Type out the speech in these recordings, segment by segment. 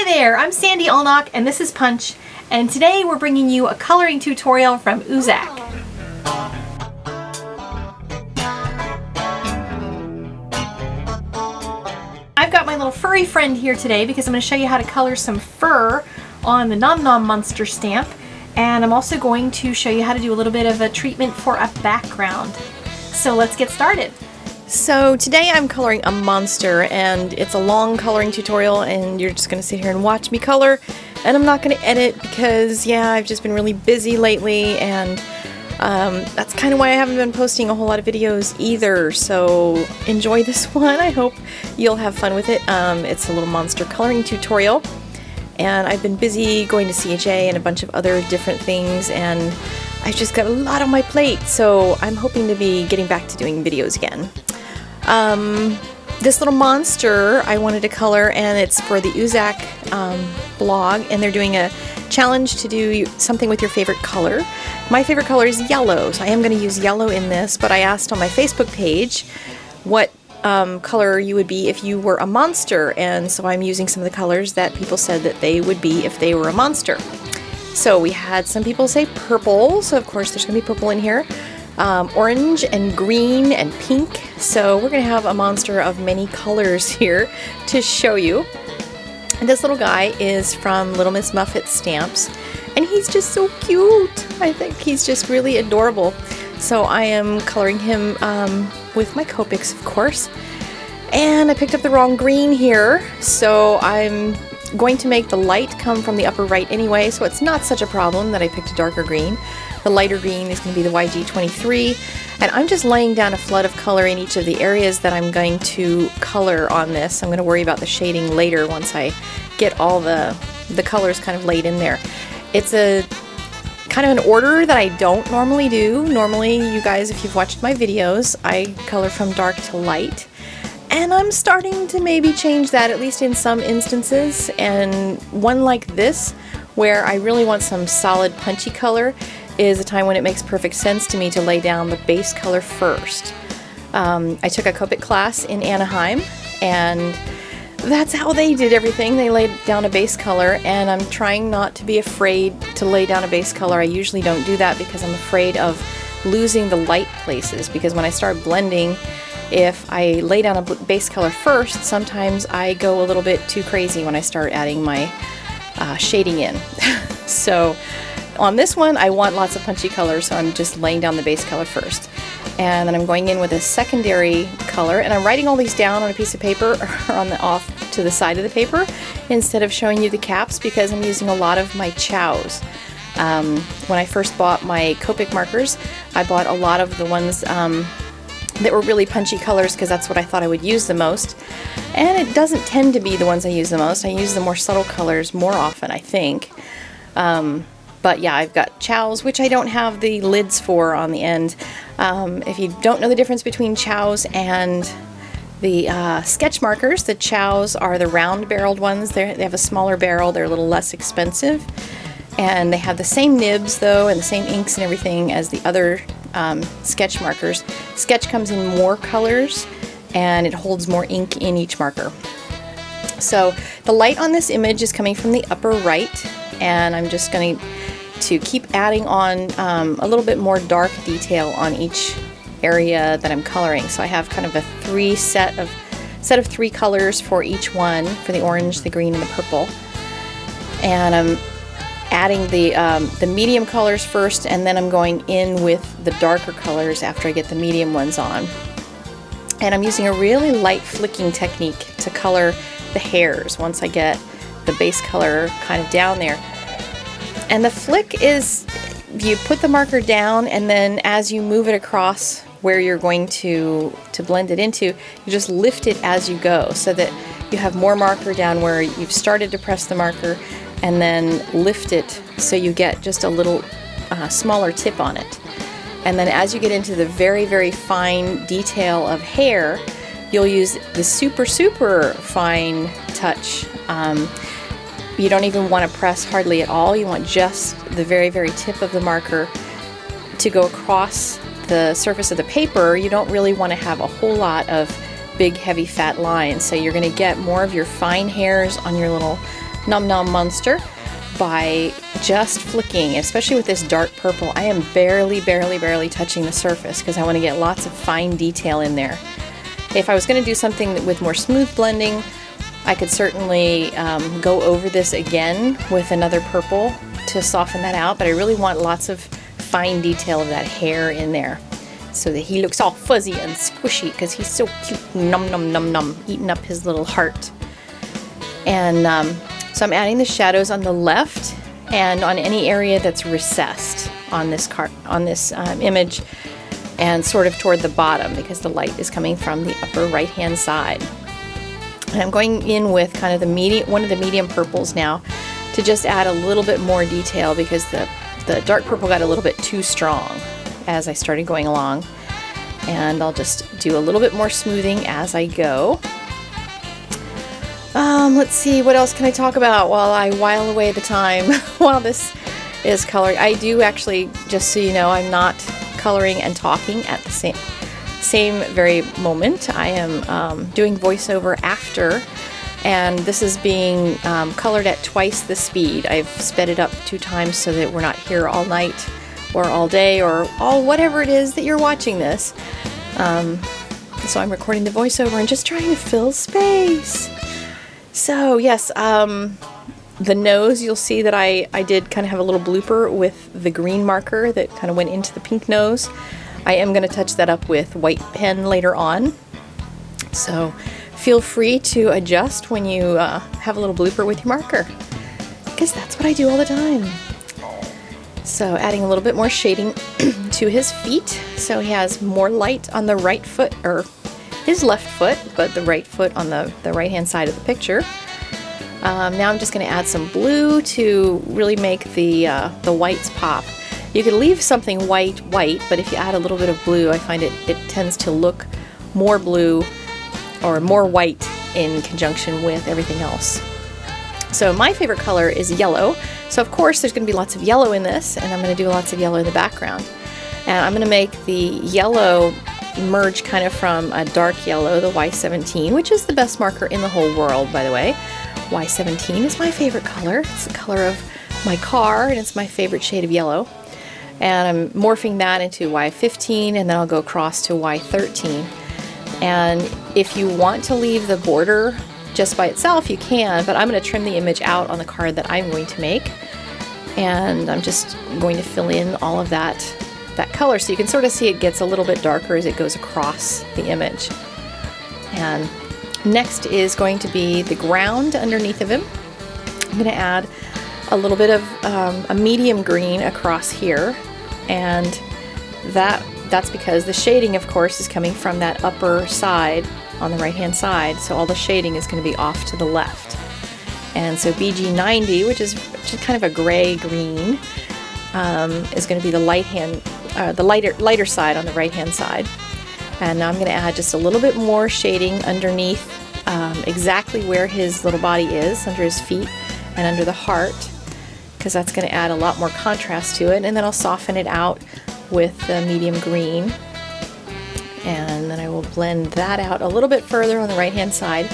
there, I'm Sandy Allnock and this is Punch, and today we're bringing you a coloring tutorial from Oozak. I've got my little furry friend here today because I'm going to show you how to color some fur on the Nom Nom Monster stamp, and I'm also going to show you how to do a little bit of a treatment for a background. So let's get started. So today I'm coloring a monster, and it's a long coloring tutorial and you're just going to sit here and watch me color, and I'm not going to edit because yeah, I've just been really busy lately, and that's kind of why I haven't been posting a whole lot of videos either. So enjoy this one. I hope you'll have fun with it. It's a little monster coloring tutorial, and I've been busy going to CHA and a bunch of other different things, and I've just got a lot on my plate, so I'm hoping to be getting back to doing videos again. This little monster I wanted to color, and it's for the Oozak blog, and they're doing a challenge to do something with your favorite color. My favorite color is yellow, so I am going to use yellow in this, but I asked on my Facebook page what color you would be if you were a monster, and so I'm using some of the colors that people said that they would be if they were a monster. So we had some people say purple, so of course there's going to be purple in here. Orange and green and pink, so we're going to have a monster of many colors here to show you. And this little guy is from Little Miss Muffett Stamps, and he's just so cute. I think he's just really adorable. So I am coloring him with my Copics, of course, and I picked up the wrong green here, so I'm going to make the light come from the upper right anyway, so it's not such a problem that I picked a darker green. The lighter green is going to be the YG23, and I'm just laying down a flood of color in each of the areas that I'm going to color on this. I'm going to worry about the shading later once I get all the colors kind of laid in there. It's a kind of an order that I don't normally do. Normally, you guys, if you've watched my videos, I color from dark to light. And I'm starting to maybe change that, at least in some instances. And one like this, where I really want some solid punchy color, is a time when it makes perfect sense to me to lay down the base color first. I took a Copic class in Anaheim, and that's how they did everything. They laid down a base color, and I'm trying not to be afraid to lay down a base color. I usually don't do that because I'm afraid of losing the light places, because when I start blending, if I lay down a base color first, sometimes I go a little bit too crazy when I start adding my shading in. So on this one, I want lots of punchy colors, so I'm just laying down the base color first. And then I'm going in with a secondary color, and I'm writing all these down on a piece of paper or on the off to the side of the paper instead of showing you the caps, because I'm using a lot of my chows. When I first bought my Copic markers, I bought a lot of the ones that were really punchy colors because that's what I thought I would use the most. And it doesn't tend to be the ones I use the most. I use the more subtle colors more often, I think. But yeah, I've got chows, which I don't have the lids for on the end. If you don't know the difference between chows and the sketch markers, the chows are the round-barreled ones. They have a smaller barrel. They're a little less expensive. And they have the same nibs, though, and the same inks and everything as the other sketch markers. Sketch comes in more colors, and it holds more ink in each marker. So the light on this image is coming from the upper right, and I'm just going to keep adding on a little bit more dark detail on each area that I'm coloring. So I have kind of a set of three colors for each one, for the orange, the green, and the purple. And I'm adding the medium colors first, and then I'm going in with the darker colors after I get the medium ones on. And I'm using a really light flicking technique to color the hairs once I get the base color kind of down there. And the flick is, you put the marker down, and then as you move it across where you're going to blend it into, you just lift it as you go so that you have more marker down where you've started to press the marker, and then lift it so you get just a little smaller tip on it. And then as you get into the very, very fine detail of hair, you'll use the super, super fine touch. You don't even want to press hardly at all. You want just the very, very tip of the marker to go across the surface of the paper. You don't really want to have a whole lot of big, heavy, fat lines. So you're going to get more of your fine hairs on your little Nom Nom Monster by just flicking, especially with this dark purple. I am barely touching the surface because I want to get lots of fine detail in there. If I was going to do something with more smooth blending, I could certainly go over this again with another purple to soften that out, but I really want lots of fine detail of that hair in there so that he looks all fuzzy and squishy because he's so cute. Num num num num, eating up his little heart. And so I'm adding the shadows on the left and on any area that's recessed on this image, and sort of toward the bottom because the light is coming from the upper right hand side. And I'm going in with kind of one of the medium purples now to just add a little bit more detail because the dark purple got a little bit too strong as I started going along. And I'll just do a little bit more smoothing as I go. Let's see, what else can I talk about while I while away the time while this is coloring. I do actually, just so you know, I'm not coloring and talking at the same very moment. I am doing voiceover after, and this is being colored at twice the speed. I've sped it up 2 times so that we're not here all night or all day or all whatever it is that you're watching this. So I'm recording the voiceover and just trying to fill space. So yes, the nose, you'll see that I did kind of have a little blooper with the green marker that kind of went into the pink nose. I am going to touch that up with white pen later on. So feel free to adjust when you have a little blooper with your marker, because that's what I do all the time. So adding a little bit more shading to his feet. So he has more light on the right foot, or his left foot, but the right foot on the right hand side of the picture. Now I'm just going to add some blue to really make the whites pop. You could leave something white, but if you add a little bit of blue, I find it tends to look more blue or more white in conjunction with everything else. So my favorite color is yellow. So of course there's going to be lots of yellow in this, and I'm going to do lots of yellow in the background. And I'm going to make the yellow merge kind of from a dark yellow, the Y17, which is the best marker in the whole world, by the way. Y17 is my favorite color. It's the color of my car, and it's my favorite shade of yellow. And I'm morphing that into Y15, and then I'll go across to Y13. And if you want to leave the border just by itself, you can, but I'm going to trim the image out on the card that I'm going to make. And I'm just going to fill in all of that color, so you can sort of see it gets a little bit darker as it goes across the image. And next is going to be the ground underneath of him. I'm going to add a little bit of a medium green across here, and that's because the shading, of course, is coming from that upper side on the right hand side, so all the shading is going to be off to the left. And so BG90, which is kind of a gray green, is going to be the lighter side on the right hand side. And now I'm going to add just a little bit more shading underneath exactly where his little body is, under his feet and under the heart, because that's going to add a lot more contrast to it. And then I'll soften it out with the medium green, and then I will blend that out a little bit further on the right hand side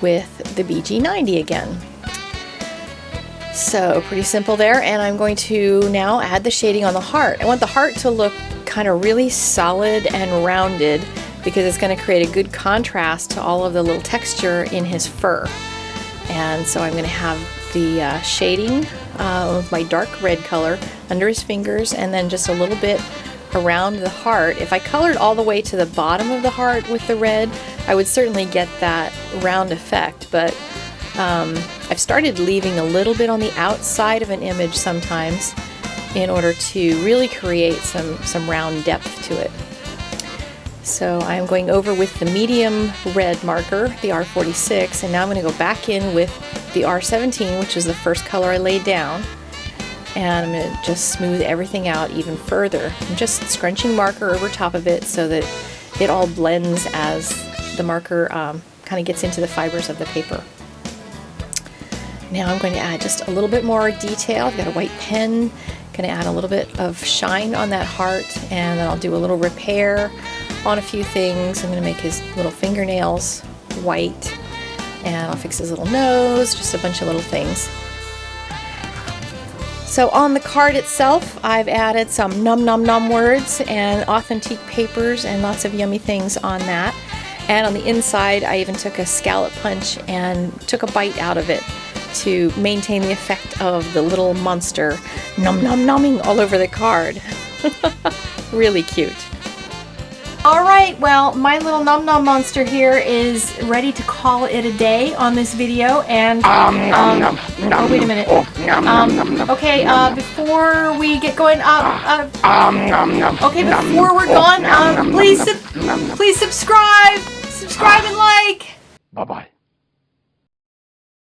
with the BG90 again. So pretty simple there, and I'm going to now add the shading on the heart. I want the heart to look kind of really solid and rounded because it's going to create a good contrast to all of the little texture in his fur. And so I'm going to have the shading of my dark red color under his fingers, and then just a little bit around the heart. If I colored all the way to the bottom of the heart with the red, I would certainly get that round effect, but I've started leaving a little bit on the outside of an image sometimes in order to really create some round depth to it. So I'm going over with the medium red marker, the R46, and now I'm going to go back in with the R17, which is the first color I laid down, and I'm going to just smooth everything out even further. I'm just scrunching marker over top of it so that it all blends as the marker kind of gets into the fibers of the paper. Now I'm going to add just a little bit more detail. I've got a white pen, going to add a little bit of shine on that heart, and then I'll do a little repair on a few things. I'm going to make his little fingernails white, And I'll fix his little nose, just a bunch of little things. So on the card itself, I've added some Nom Nom Nom words and authentic papers and lots of yummy things on that. And on the inside, I even took a scallop punch and took a bite out of it to maintain the effect of the little monster nom nom nomming all over the card. Really cute. Alright, well, my little Nom Nom Monster here is ready to call it a day on this video, and oh, wait a minute. Okay, before we get going, okay, before we're gone, please subscribe and like. Bye-bye.